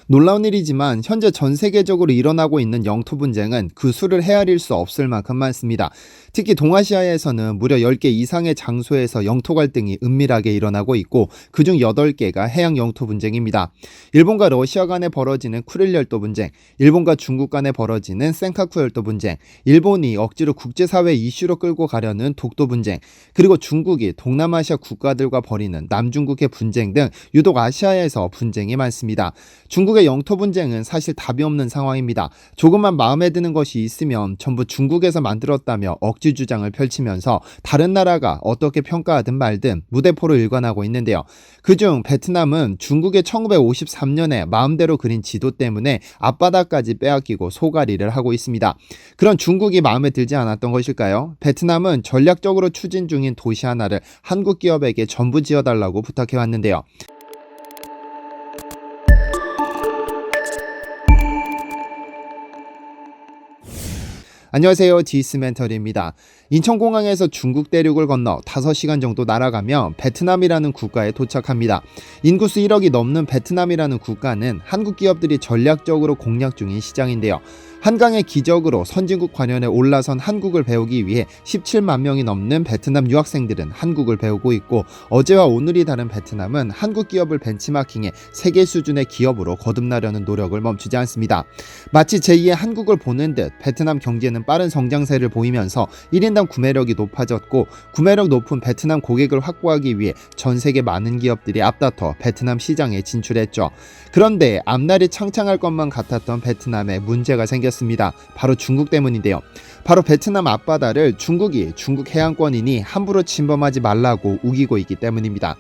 놀라운 일이지만 현재 전 세계적으로 일어나고 있는 영토 분쟁은 그 수를 헤아릴 수 없을 만큼 많습니다. 특히 동아시아에서는 무려 10개 이상의 장소에서 영토 갈등이 은밀하게 일어나고 있고 그중 8개가 해양 영토 분쟁입니다. 일본과 러시아 간에 벌어지는 쿠릴 열도 분쟁, 일본과 중국 간에 벌어지는 센카쿠 열도 분쟁, 일본이 억지로 국제사회 이슈로 끌고 가려는 독도 분쟁, 그리고 중국이 동남아시아 국가들과 벌이는 남중국해 분쟁 등 유독 아시아에서 분쟁이 많습니다. 중국의 영토 분쟁은 사실 답이 없는 상황입니다. 조금만 마음에 드는 것이 있으면 전부 중국에서 만들었다며 억지 주장을 펼치면서 다른 나라가 어떻게 평가하든 말든 무대포로 일관하고 있는데요. 그중 베트남은 중국의 1953년에 마음대로 그린 지도 때문에 앞바다까지 빼앗기고 소가리를 하고 있습니다. 그런 중국이 마음에 들지 않았던 것일까요? 베트남은 전략적으로 추진 중인 도시 하나를 한국 기업에게 전부 지어달라고 부탁해왔는데요. 안녕하세요, 디스멘터리입니다. 인천공항에서 중국 대륙을 건너 5시간 정도 날아가면 베트남이라는 국가에 도착합니다. 인구수 1억이 넘는 베트남이라는 국가는 한국 기업들이 전략적으로 공략 중인 시장인데요. 한강의 기적으로 선진국 관현에 올라선 한국을 배우기 위해 17만 명이 넘는 베트남 유학생들은 한국을 배우고 있고, 어제와 오늘이 다른 베트남은 한국 기업을 벤치마킹해 세계 수준의 기업으로 거듭나려는 노력을 멈추지 않습니다. 마치 제2의 한국을 보는 듯 베트남 경제는 빠른 성장세를 보이면서 1인당 구매력이 높아졌고, 구매력 높은 베트남 고객을 확보하기 위해 전 세계 많은 기업들이 앞다퉈 베트남 시장에 진출했죠. 그런데 앞날이 창창할 것만 같았던 베트남에 문제가 생겼습니다. 바로 중국 때문인데요. 바로 베트남 앞바다를 중국이 중국 해양권이니 함부로 침범하지 말라고 우기고 있기 때문입니다.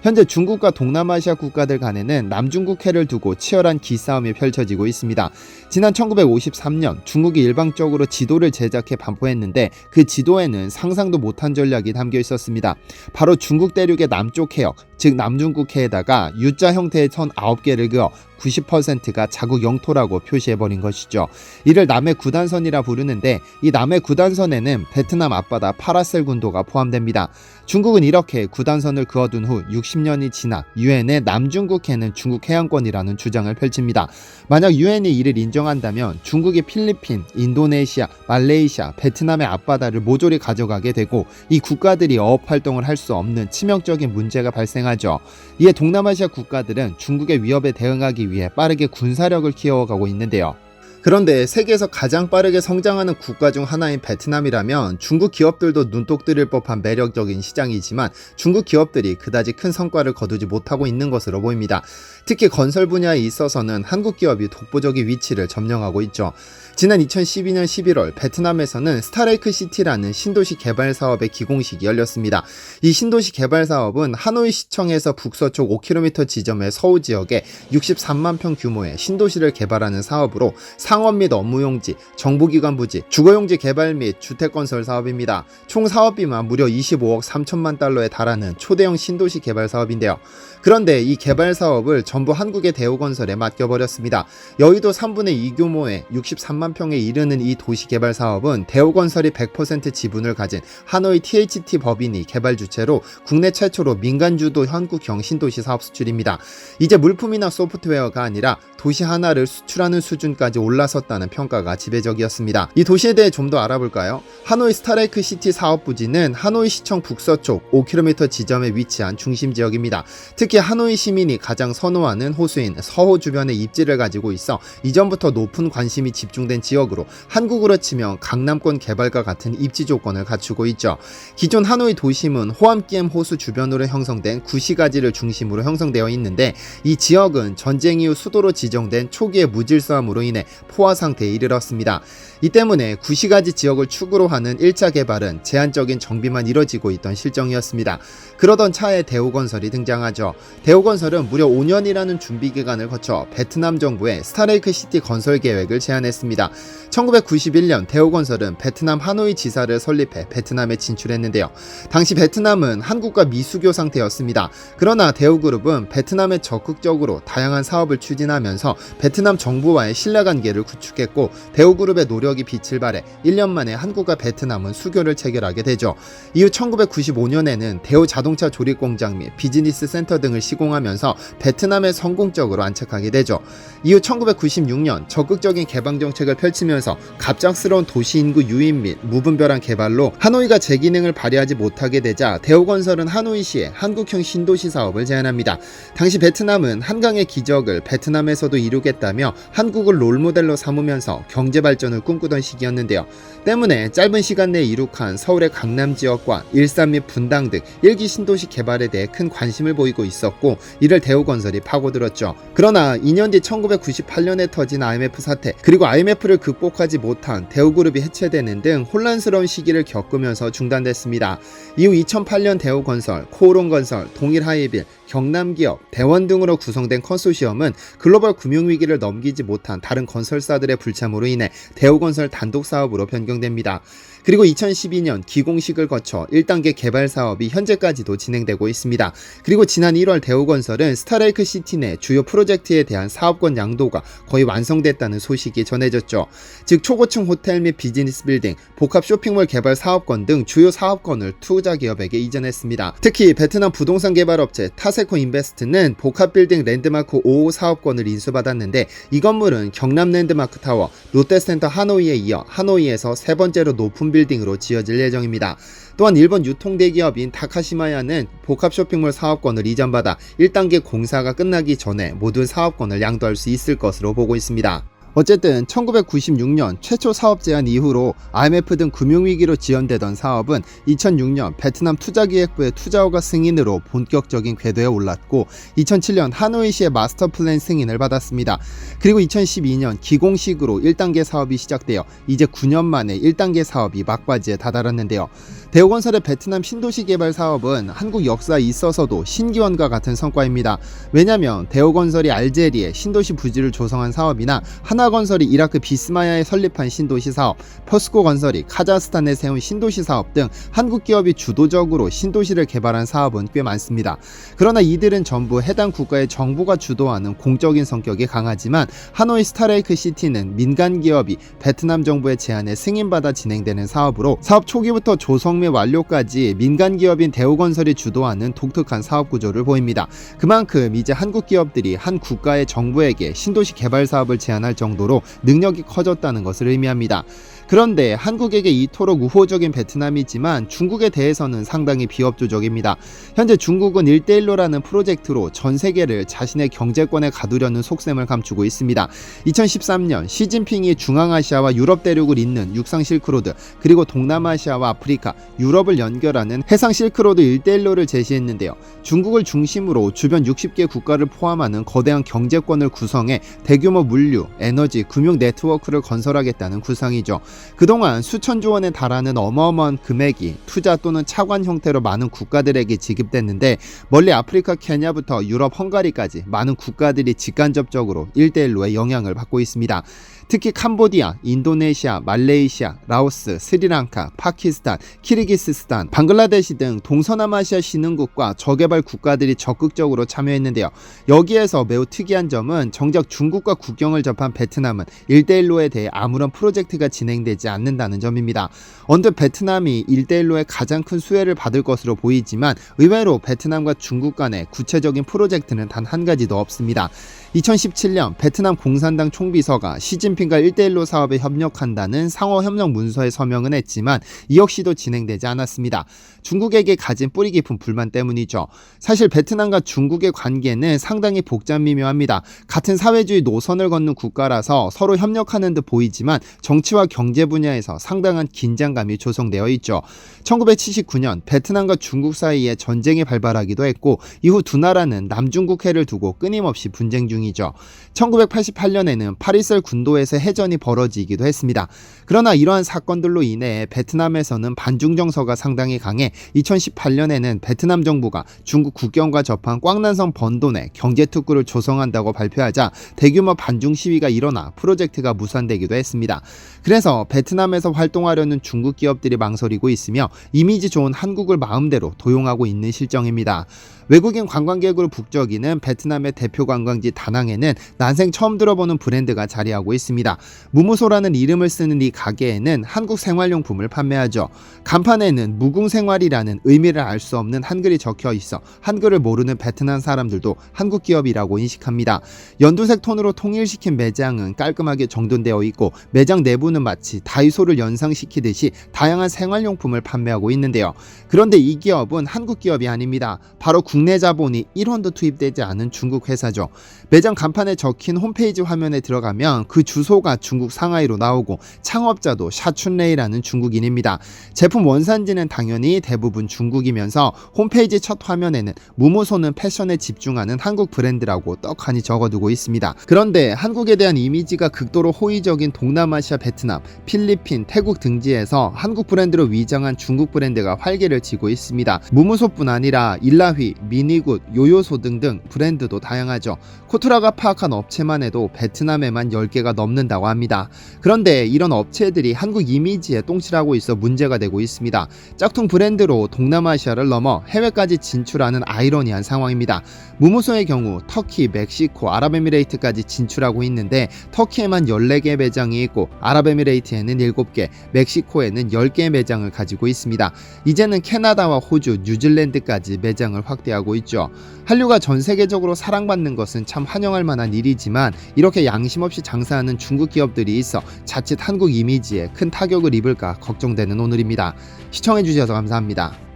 현재 중국과 동남아시아 국가들 간에는 남중국해를 두고 치열한 기싸움이 펼쳐지고 있습니다. 지난 1953년 중국이 일방적으로 지도를 제작해 반포했는데 그 지도에는 상상도 못한 전략이 담겨 있었습니다. 바로 중국 대륙의 남쪽 해역, 즉 남중국해에다가 U자 형태의 선 9개를 그어 90%가 자국 영토라고 표시해버린 것이죠. 이를 남해 구단선이라 부르는데, 이 남해 구단선에는 베트남 앞바다 파라셀 군도가 포함됩니다. 중국은 이렇게 구단선을 그어둔 후 60년이 지나 유엔의 남중국해는 중국 해양권이라는 주장을 펼칩니다. 만약 유엔이 이를 인정한다면 중국이 필리핀, 인도네시아, 말레이시아, 베트남의 앞바다를 모조리 가져가게 되고, 이 국가들이 어업 활동을 할 수 없는 치명적인 문제가 발생하죠. 이에 동남아시아 국가들은 중국의 위협에 대응하기 위해 빠르게 군사력을 키워가고 있는데요. 그런데 세계에서 가장 빠르게 성장하는 국가 중 하나인 베트남이라면 중국 기업들도 눈독 들일 법한 매력적인 시장이지만 중국 기업들이 그다지 큰 성과를 거두지 못하고 있는 것으로 보입니다. 특히 건설 분야에 있어서는 한국 기업이 독보적인 위치를 점령하고 있죠. 지난 2012년 11월 베트남에서는 스타레이크 시티라는 신도시 개발 사업의 기공식이 열렸습니다. 이 신도시 개발 사업은 하노이 시청에서 북서쪽 5km 지점의 서우 지역에 63만 평 규모의 신도시를 개발하는 사업으로 상업 및 업무용지, 정보기관 부지, 주거용지 개발 및 주택건설 사업입니다. 총 사업비만 무려 25억 3천만 달러에 달하는 초대형 신도시 개발 사업인데요. 그런데 이 개발 사업을 전부 한국의 대우건설에 맡겨버렸습니다. 여의도 3분의 2 규모의 63만 평에 이르는 이 도시 개발 사업은 대우건설이 100% 지분을 가진 하노이 THT 법인이 개발 주체로 국내 최초로 민간주도 한국형 신도시 사업 수출입니다. 이제 물품이나 소프트웨어가 아니라 도시 하나를 수출하는 수준까지 올라섰다는 평가가 지배적이었습니다. 이 도시에 대해 좀 더 알아볼까요? 하노이 스타레이크 시티 사업 부지는 하노이 시청 북서쪽 5km 지점에 위치한 중심 지역입니다. 특히 하노이 시민이 가장 선호하는 호수인 서호 주변에 입지를 가지고 있어 이전부터 높은 관심이 집중된 지역으로 한국으로 치면 강남권 개발과 같은 입지 조건을 갖추고 있죠. 기존 하노이 도심은 호암기엠 호수 주변으로 형성된 구시가지를 중심으로 형성되어 있는데, 이 지역은 전쟁 이후 수도로 지정된 초기의 무질서함으로 인해 포화 상태에 이르렀습니다. 이 때문에 구시가지 지역을 축으로 하는 1차 개발은 제한적인 정비만 이뤄지고 있던 실정이었습니다. 그러던 차에 대우건설이 등장하죠. 대우건설은 무려 5년이라는 준비기간을 거쳐 베트남 정부에 스타레이크 시티 건설 계획을 제안했습니다. 1991년 대우건설은 베트남 하노이 지사를 설립해 베트남에 진출했는데요. 당시 베트남은 한국과 미수교 상태였습니다. 그러나 대우그룹은 베트남에 적극적으로 다양한 사업을 추진하면서 베트남 정부와의 신뢰관계를 관계를 구축했고 대우그룹의 노력이 빛을 발해 1년 만에 한국과 베트남은 수교를 체결하게 되죠. 이후 1995년에는 대우 자동차 조립 공장 및 비즈니스 센터 등을 시공하면서 베트남에 성공적으로 안착하게 되죠. 이후 1996년 적극적인 개방 정책을 펼치면서 갑작스러운 도시 인구 유입 및 무분별한 개발로 하노이가 제 기능을 발휘하지 못하게 되자 대우건설은 하노이시에 한국형 신도시 사업을 제안합니다. 당시 베트남은 한강의 기적을 베트남에서도 이루겠다며 한국을 롤모델로 삼으면서 경제 발전을 꿈꾸던 시기였는데요. 때문에 짧은 시간 내에 이룩한 서울의 강남 지역과 일산 및 분당 등 일기 신도시 개발에 대해 큰 관심을 보이고 있었고 이를 대우건설이 파고들었죠. 그러나 2년 뒤 1998년에 터진 IMF 사태 그리고 IMF를 극복하지 못한 대우그룹이 해체되는 등 혼란스러운 시기를 겪으면서 중단됐습니다. 이후 2008년 대우건설, 코오롱건설, 동일하이빌, 경남기업, 대원 등으로 구성된 컨소시엄은 글로벌 금융위기를 넘기지 못한 다른 건설사들의 불참으로 인해 대우건설 단독 사업으로 변경됩니다. 그리고 2012년 기공식을 거쳐 1단계 개발 사업이 현재까지도 진행되고 있습니다. 그리고 지난 1월 대우건설은 스타레이크 시티 내 주요 프로젝트에 대한 사업권 양도가 거의 완성됐다는 소식이 전해졌죠. 즉 초고층 호텔 및 비즈니스 빌딩, 복합 쇼핑몰 개발 사업권 등 주요 사업권을 투자 기업에게 이전했습니다. 특히 베트남 부동산 개발업체 타세코 인베스트는 복합 빌딩 랜드마크 5호 사업권을 인수받았는데 이 건물은 경남 랜드마크 타워, 롯데센터 하노이에 이어 하노이에서 세 번째로 높은 빌딩으로 지어질 예정입니다. 또한 일본 유통대기업인 타카시마야는 복합 쇼핑몰 사업권을 이전받아 1단계 공사가 끝나기 전에 모든 사업권을 양도할 수 있을 것으로 보고 있습니다. 어쨌든 1996년 최초 사업 제안 이후로 IMF 등 금융위기로 지연되던 사업은 2006년 베트남 투자기획부의 투자허가 승인으로 본격적인 궤도에 올랐고 2007년 하노이시의 마스터 플랜 승인을 받았습니다. 그리고 2012년 기공식으로 1단계 사업이 시작되어 이제 9년 만에 1단계 사업이 막바지에 다다랐는데요. 대우건설의 베트남 신도시 개발 사업은 한국 역사에 있어서도 신기원과 같은 성과입니다. 왜냐하면 대우건설이 알제리에 신도시 부지를 조성한 사업이나 하나건설이 이라크 비스마야에 설립한 신도시 사업, 포스코건설이 카자흐스탄에 세운 신도시 사업 등 한국 기업이 주도적으로 신도시를 개발한 사업은 꽤 많습니다. 그러나 이들은 전부 해당 국가의 정부가 주도하는 공적인 성격이 강하지만 하노이 스타레이크 시티는 민간 기업이 베트남 정부의 제안에 승인받아 진행되는 사업으로 사업 초기부터 조성 및 완료까지 민간 기업인 대우건설이 주도하는 독특한 사업 구조를 보입니다. 그만큼 이제 한국 기업들이 한 국가의 정부에게 신도시 개발 사업을 제안할 정도로 능력이 커졌다는 것을 의미합니다. 그런데 한국에게 이토록 우호적인 베트남이지만 중국에 대해서는 상당히 비협조적입니다. 현재 중국은 1대1로라는 프로젝트로 전 세계를 자신의 경제권에 가두려는 속셈을 감추고 있습니다. 2013년 시진핑이 중앙아시아와 유럽 대륙을 잇는 육상 실크로드 그리고 동남아시아와 아프리카, 유럽을 연결하는 해상 실크로드 1대1로를 제시했는데요. 중국을 중심으로 주변 60개 국가를 포함하는 거대한 경제권을 구성해 대규모 물류, 에너지, 금융 네트워크를 건설하겠다는 구상이죠. 그동안 수천조 원에 달하는 어마어마한 금액이 투자 또는 차관 형태로 많은 국가들에게 지급됐는데 멀리 아프리카 케냐부터 유럽 헝가리까지 많은 국가들이 직간접적으로 1대1로의 영향을 받고 있습니다. 특히 캄보디아, 인도네시아, 말레이시아, 라오스, 스리랑카, 파키스탄, 키르기스스탄, 방글라데시 등 동서남아시아 신흥국과 저개발 국가들이 적극적으로 참여했는데요. 여기에서 매우 특이한 점은 정작 중국과 국경을 접한 베트남은 1대1로에 대해 아무런 프로젝트가 진행되지 않는다는 점입니다. 언뜻 베트남이 1대1로의 가장 큰 수혜를 받을 것으로 보이지만 의외로 베트남과 중국 간의 구체적인 프로젝트는 단 한 가지도 없습니다. 2017년 베트남 공산당 총비서가 시진핑과 1대1로 사업에 협력한다는 상호협력 문서에 서명은 했지만 이 역시도 진행되지 않았습니다. 중국에게 가진 뿌리 깊은 불만 때문이죠. 사실 베트남과 중국의 관계는 상당히 복잡미묘합니다. 같은 사회주의 노선을 걷는 국가라서 서로 협력하는 듯 보이지만 정치와 경제 분야에서 상당한 긴장감이 조성되어 있죠. 1979년 베트남과 중국 사이에 전쟁이 발발하기도 했고 이후 두 나라는 남중국해를 두고 끊임없이 분쟁 중이죠. 1988년에는 파리셀 군도에서 해전이 벌어지기도 했습니다. 그러나 이러한 사건들로 인해 베트남에서는 반중 정서가 상당히 강해 2018년에는 베트남 정부가 중국 국경과 접한 꽝난성 번돈에 경제특구를 조성한다고 발표하자 대규모 반중 시위가 일어나 프로젝트가 무산되기도 했습니다. 그래서 베트남에서 활동하려는 중국 기업들이 망설이고 있으며 이미지 좋은 한국을 마음대로 도용하고 있는 실정입니다. 외국인 관광객으로 북적이는 베트남의 대표 관광지 다낭에는 난생 처음 들어보는 브랜드가 자리하고 있습니다. 무무소라는 이름을 쓰는 이 가게에는 한국 생활용품을 판매하죠. 간판에는 무궁생활이라는 의미를 알 수 없는 한글이 적혀 있어 한글을 모르는 베트남 사람들도 한국 기업이라고 인식합니다. 연두색 톤으로 통일시킨 매장은 깔끔하게 정돈되어 있고 매장 내부는 마치 다이소를 연상시키듯이 다양한 생활용품을 판매하고 있는데요. 그런데 이 기업은 한국 기업이 아닙니다. 바로 국내 자본이 1원도 투입되지 않은 중국 회사죠. 매장 간판에 적힌 홈페이지 화면에 들어가면 그 주소가 중국 상하이로 나오고 창업자도 샤춘레이라는 중국인입니다. 제품 원산지는 당연히 대부분 중국이면서 홈페이지 첫 화면에는 무무소는 패션에 집중하는 한국 브랜드라고 떡하니 적어두고 있습니다. 그런데 한국에 대한 이미지가 극도로 호의적인 동남아시아 베트남, 필리핀, 태국 등지에서 한국 브랜드로 위장한 중국 브랜드가 활개를 치고 있습니다. 무무소뿐 아니라 일라휘, 미니굿, 요요소 등등 브랜드도 다양하죠. 코트라가 파악한 업체만 해도 베트남에만 10개가 넘는다고 합니다. 그런데 이런 업체들이 한국 이미지에 똥칠하고 있어 문제가 되고 있습니다. 짝퉁 브랜드로 동남아시아를 넘어 해외까지 진출하는 아이러니한 상황입니다. 무무소의 경우 터키, 멕시코, 아랍에미레이트까지 진출하고 있는데 터키에만 14개 매장이 있고 아랍에미레이트에는 7개, 멕시코에는 10개의 매장을 가지고 있습니다. 이제는 캐나다와 호주, 뉴질랜드까지 매장을 확대하고 있죠. 한류가 전 세계적으로 사랑받는 것은 참 환영할 만한 일이지만 이렇게 양심 없이 장사하는 중국 기업들이 있어 자칫 한국 이미지에 큰 타격을 입을까 걱정되는 오늘입니다. 시청해주셔서 감사합니다.